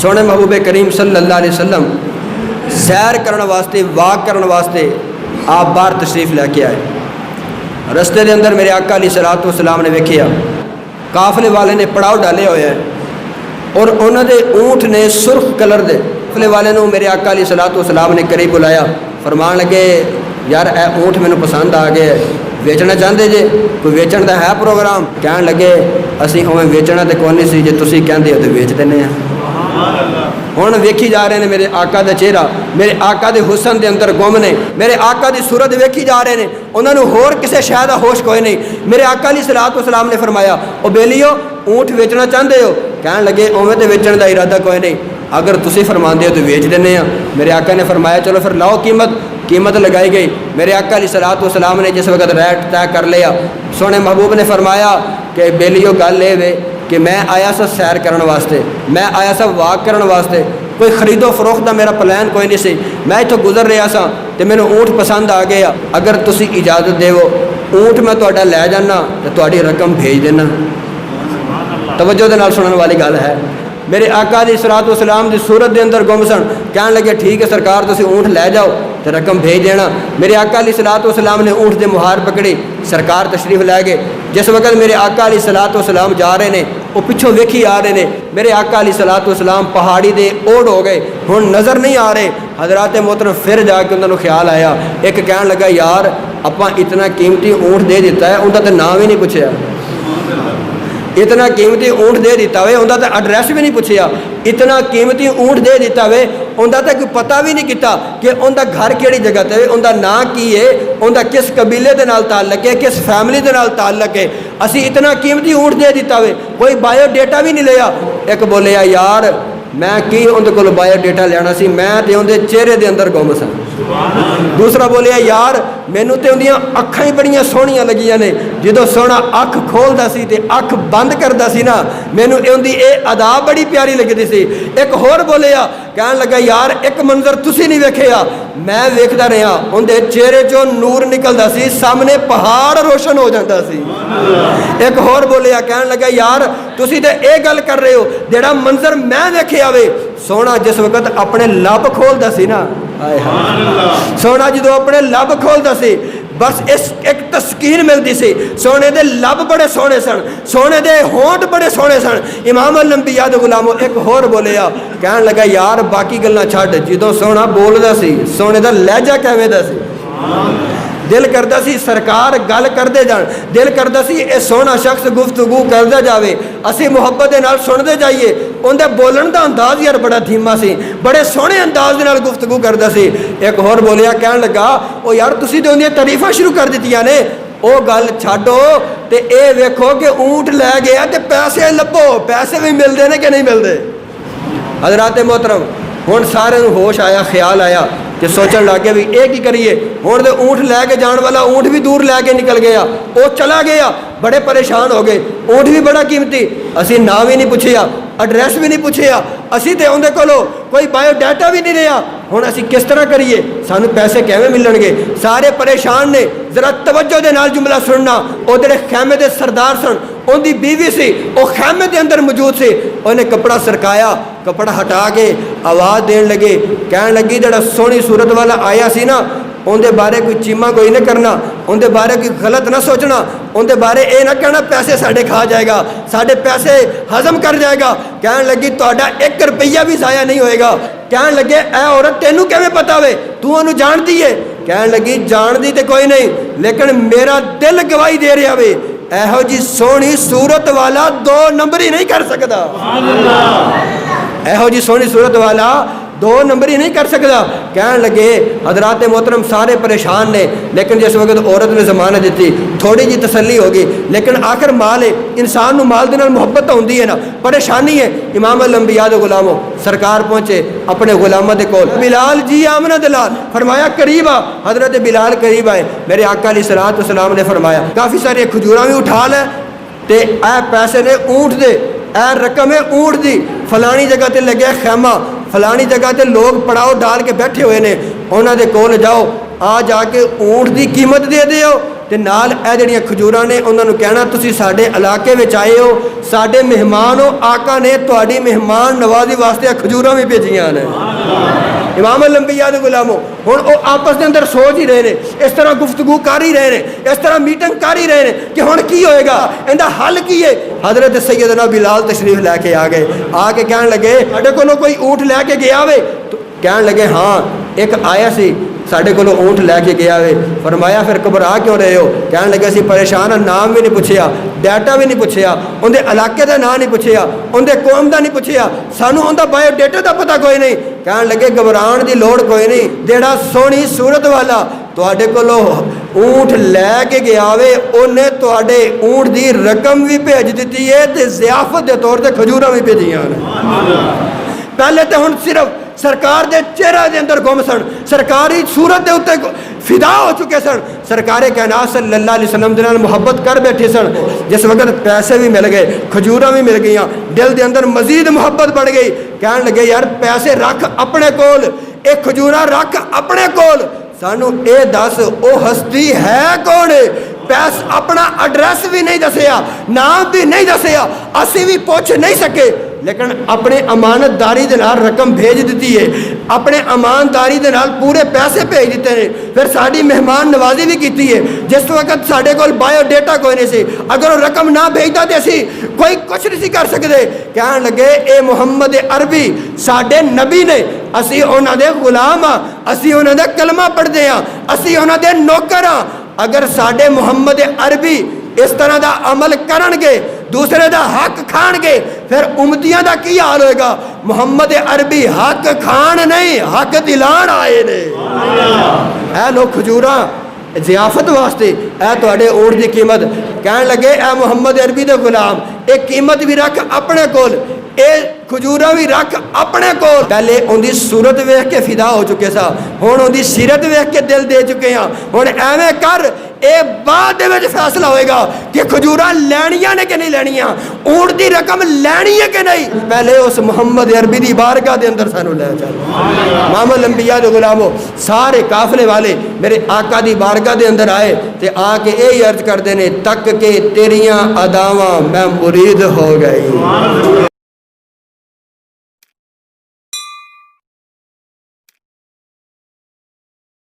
सोने महबूबे करीम सल्लल्लाहु अलैहि वसल्लम सैर करने वास्ते वाक करने वास्ते आप बाहर तशरीफ लैके आए। रस्ते के अंदर मेरे आका अलैहिस्सलातु वस्सलाम ने वेखिया काफले वाले ने पड़ाव डाले हुए हैं और उन्होंने ऊँट ने सुर्ख कलर दे काफले वाले ने मेरे आका अलैहिस्सलातु वस्सलाम ने करीब बुलाया। फरमान लगे यार ए ऊँट मैनू पसंद आ गए, वेचना चाहते जे, कोई वेचण का है प्रोग्राम? कह लगे असी उवें वेचना तो कोई नहीं सी, जे तुसीं कहंदे हो तो वेच दिंदे आ। हुण वेखी जा रहे हैं मेरे आका का चेहरा, मेरे आका के हुसन के अंदर गुम ने, मेरे आका की सूरत वेखी जा रहे हैं, उन्होंने होर किसी शह का होश कोई नहीं। मेरे आका अलैहिस्सलातु वस्सलाम ने फरमाया ओ बेलियो ऊँट वेचना चाहते हो? कह लगे उवें तो वेचण का इरादा कोई नहीं, अगर तुसीं फरमाते हो तो वेच दिंदे आ। मेरे आका ने फरमाया चलो फिर लाओ कीमत। कीमत लगाई गई। मेरे आका अलैहिस्सलातु वस्सलाम ने जिस वक्त रेट तय कर लिया, सोने महबूब ने फरमाया कि बेलियो गल ये वे कि मैं आया सा सैर करने वास्ते, मैं आया सा वाक करने वास्ते, कोई खरीदो फरोख्त का मेरा प्लान कोई नहीं सी। मैं इत्थों गुजर रहा सा तो मैंने ऊँट पसंद आ गया, अगर तुसीं इजाज़त देवो ऊँट मैं तुहाडा लै जाना तो तुहाडी रकम भेज देना। तवज्जो दे नाल सुनने वाली गल है। मेरे आका अलैहिस्सलातु वस्सलाम की सूरत के अंदर गुम सन, कह लगे ठीक है सरकार तुसीं ऊँट लै जाओ तो रकम भेज देना। मेरे आका अलैहिस्सलातु वस्सलाम ने ऊँट के मुहार पकड़ी, सरकार तशरीफ लै गए। जिस वक्त मेरे आका अलैहिस्सलातु वस्सलाम जा रहे हैं वो पिछों वेखी आ रहे हैं, मेरे आका अलैहिस्सलातु वस्सलाम पहाड़ी दे ओढ़ हो गए, हुण नज़र नहीं आ रहे। हज़रात मोहतरम फिर जाके उन्होंने ख्याल आया, एक कह लगा यार आपां इतना कीमती ऊँट दे दिता है, उनका तो नाम ही नहीं पूछया, इतना कीमती ऊँट दे दिता वे उनका तो एड्रैस भी नहीं पूछया, इतना कीमती ऊँट दे दिता वे उनका तो कोई पता भी नहीं किया कि उनका घर किहड़ी जगह ते वे, उनका नां की है, उनका किस कबीले के नाल ताल्लुक है, किस फैमिली के नाल ताल्लुक है। असी इतना कीमती ऊँट दे दिता वे, कोई बायोडेटा भी नहीं लिया। एक बोले यार मैं की उनके कोल बायोडेटा लेना सी, मैं तो उनके चेहरे के अंदर गुम सा। दूसरा बोले यार मैनू तो उनदियां अखां ही बड़ियां सोहणियां लगियां ने, जो सोहना अख खोलदा सी ते अख बंद करदा सी ना, मैनू उनदी ये अदा बड़ी प्यारी लगदी सी। एक होर बोले कहन लगा यार एक मंजर तुसी नहीं वेखिया, मैं वेखदा रहा, उनके चेहरे चों नूर निकलदा सी, सामने पहाड़ रोशन हो जाता सी। एक होर बोले कहन लगा यार तुसी ते ये गल कर रहे हो, जेड़ा मंजर मैं वेखिया वे सोहना जिस वक्त अपने लब खोलदा सी ना, सोहना जो अपने लब खोलता सी बस इस एक तस्कीन मिलती सी। सोने दे लब बड़े सोहने सन, सोने दे होंठ बड़े सोहने सन। इमाम अल अंबिया दे गुलामो एक होर बोले कहन लगा यार बाकी गल्लां छड्ड, जो सोहना बोलदा सी सोने दा लहजा किवें दा सी, दिल करता सी सरकार गल करते जान, दिल करता सी ये सोहना शख्स गुफ्तगू करता जाए, असी मुहब्बत के नाल सुनते जाइए। उनके बोलन का अंदाज यार बड़ा धीमा सी, बड़े सोहने अंदाज के नाल गुफ्तगू करता सी। एक होर बोलिया कहन लगा ओ यार तुसी तो उनकी तारीफा शुरू कर दित्तियां ने, ओ गल छड्डो ते ए वेखो कि ऊँट लै गया ते पैसे लभो, पैसे भी मिलते हैं कि नहीं मिलते। हज़रात मोहतरम हुण सारे नूं होश आया, ख्याल आया कि सोचन लग गया भी ये की करिए। हुण तो ऊँट लैके जाने वाला ऊँट भी दूर लैके निकल गया, वो चला गया, बड़े परेशान हो गए। ऊँट भी बड़ा कीमती, असी नाम भी नहीं पूछया, एड्रैस भी नहीं पूछया, असी तो उनके कोलों कोई बायोडाटा भी नहीं रहा। हुण असी किस तरह करिए, सानू पैसे किवें मिलणगे? सारे परेशान ने। जरा तवज्जो दे नाल जुमला सुनना। वो जेड़े खैमे दे सरदार सन, उनकी बीवी सी, वो खैमे के अंदर मौजूद सी, उन्हें कपड़ा सरकाया, कपड़ा हटा के आवाज़ देन लगे, कहन लगी जेड़ा सोहनी सूरत वाला आया सी ना, उनके बारे कोई चीमा कोई नहीं करना, उनके बारे कोई गलत ना सोचना, उनके बारे ये ना कहना पैसे साढ़े खा जाएगा, साढ़े पैसे हजम कर जाएगा। कहन लगी तुहाडा 1 रुपया भी ज़ाया नहीं होएगा। कहन लगे ए औरत तेनू किवें पता वे, तू उन्होंने जानती है? कहन लगी जानती तो कोई नहीं, लेकिन मेरा दिल गवाही दे रहा वे, एहो जी सोहनी सूरत वाला 2 नंबर ही नहीं कर सकता। एहो जी सोहनी सूरत वाला 2 नंबर ही नहीं कर सकता। कहन लगे हज़रात मोहतरम सारे परेशान ने, लेकिन जिस वक्त औरत ने जमानत दी थोड़ी जी तसल्ली होगी, लेकिन आखिर माल है, इंसान माल के नाल मुहब्बत होंदी है ना, परेशानी है। इमाम अल अंबिया दे गुलामो सरकार पहुँचे अपने गुलामों के कोल, बिलाल जी आमना दलाल फरमाया करीब आ। हज़रत बिलाल करीब आए, मेरे आका अलैहिस्सलातु वस्सलाम ने फरमाया काफ़ी सारी खजूरां भी उठा लै ते ए पैसे ने ऊँट दे, ए रकम है ऊँट दी, फलानी जगह ते लगे खैमा, फलानी जगह ते लोग पड़ाव डाल के बैठे हुए ने, उन्होंने कोल जाओ, आ जाके ऊँट की कीमत दे दिओ ਤੇ ਨਾਲ ਇਹ ਜਿਹੜੀਆਂ ਖਜੂਰਾਂ ਨੇ ਉਹਨਾਂ ਨੂੰ ਕਹਿਣਾ ਤੁਸੀਂ ਸਾਡੇ ਇਲਾਕੇ ਵਿੱਚ ਆਏ ਹੋ, ਸਾਡੇ ਮਹਿਮਾਨ ਹੋ, ਆਕਾ ਨੇ ਤੁਹਾਡੀ ਮਹਿਮਾਨ ਨਵਾਜ਼ੀ ਵਾਸਤੇ ਖਜੂਰਾਂ ਵੀ ਭੇਜੀਆਂ ਨੇ। इमाम अल अंबिया दे गुलामो हुण वो आपस के अंदर सोच ही रहे ने, इस तरह गुफ्तगू कर ही रहे ने, इस तरह मीटिंग कर ही रहे ने कि हुण की होएगा, इहदा हल की है। हजरत सैयदना बिलाल तशरीफ लैके आ गए, आके कहन लगे साडे कोलों कोई ऊँट लैके गया वे? तो कहन लगे हाँ एक आया सी साडे कोलों ऊँट लैके गया वे। फरमाया फिर घबरा क्यों रहे हो? कहन लगे असीं परेशान हाँ, नाम भी नहीं पुछया, डाटा भी नहीं पुछया, उनके इलाके का नाम नहीं पुछया, उनके कौम का नहीं पुछया, सानू उनका बायोडेटा का पता कोई नहीं। कहन लगे घबराने की लोड़ कोई नहीं, जेड़ा सोहनी सूरत वाला तुहाडे कोलों ऊँट लैके गया वे उन्हें तुहाडे ऊँट की रकम भी भेज दी है ते ज़ियाफत के तौर पर खजूरां भी भेजियां ने। पहले तो हुण सिर्फ सरकार के चेहरे के अंदर गुम सन, सरकारी सूरत के उत्ते फिदा हो चुके सन, सरकार कायनात सल्लल्लाहु अलैहि वसल्लम दे नाल मुहब्बत कर बैठे सन। जिस वक्त पैसे भी मिल गए, खजूरां भी मिल गई, दिल के अंदर मजीद मुहब्बत बढ़ गई। कहन लगे यार पैसे रख अपने कोल, एक खजूरां रख अपने कोल, सानू ये दस वो हस्ती है कौन? पैस अपना एड्रैस भी नहीं दसिया, नाम भी नहीं दसिया, असी भी पूछ नहीं सके, लेकिन अपने अमानतदारी के नाल रकम भेज दी है, अपने अमानदारी के नाल पूरे पैसे भेज दिते हैं। फिर साड़ी मेहमान नवाजी भी की है। जिस वक्त साढ़े कोल बायोडेटा कोई नहीं सी, अगर वो रकम ना भेजता तो असी कोई कुछ नहीं कर सकते। कहन लगे ए मुहम्मद अरबी साढ़े नबी ने, असी उन्हां दे गुलाम हाँ, असी उन्हां दा कलमा पढ़ते हाँ, असी उन्हां दे नौकर हाँ। अगर साढ़े मुहम्मद अरबी इस तरह का अमल करनगे, दूसरे का हक खाणगे, फिर उम्मतियां का की हाल होएगा? मुहम्मद अरबी हक खान नहीं, हक दिलान आए ने। ऐ लो खजूरां ज़ियाफत वास्ते, ऐ तुहाडे ऊँट की कीमत। कहन लगे ऐ मुहम्मद अरबी दे गुलाम, एक कीमत भी रख अपने कोल, ए खजूरां भी रख अपने कोल। पहले उनकी सूरत वेख के फिदा हो चुके सा, हुण उनकी सीरत वेख के दिल दे चुके हैं। हुण एवें कर, ये बाद दे विच फैसला होएगा कि खजूरां लैणियां ने कि नहीं लैणियां, ऊँट की रकम लैनी है कि नहीं। पहले उस मुहम्मद अरबी की बारगाह के अंदर सानू लै चल। इमाम अल अंबिया दे गुलामो सारे काफले वाले मेरे आका की बारगाह के अंदर आए ते आके यही अर्ज करते हैं, तक के तेरियां अदावां मैं मुरीद हो गई।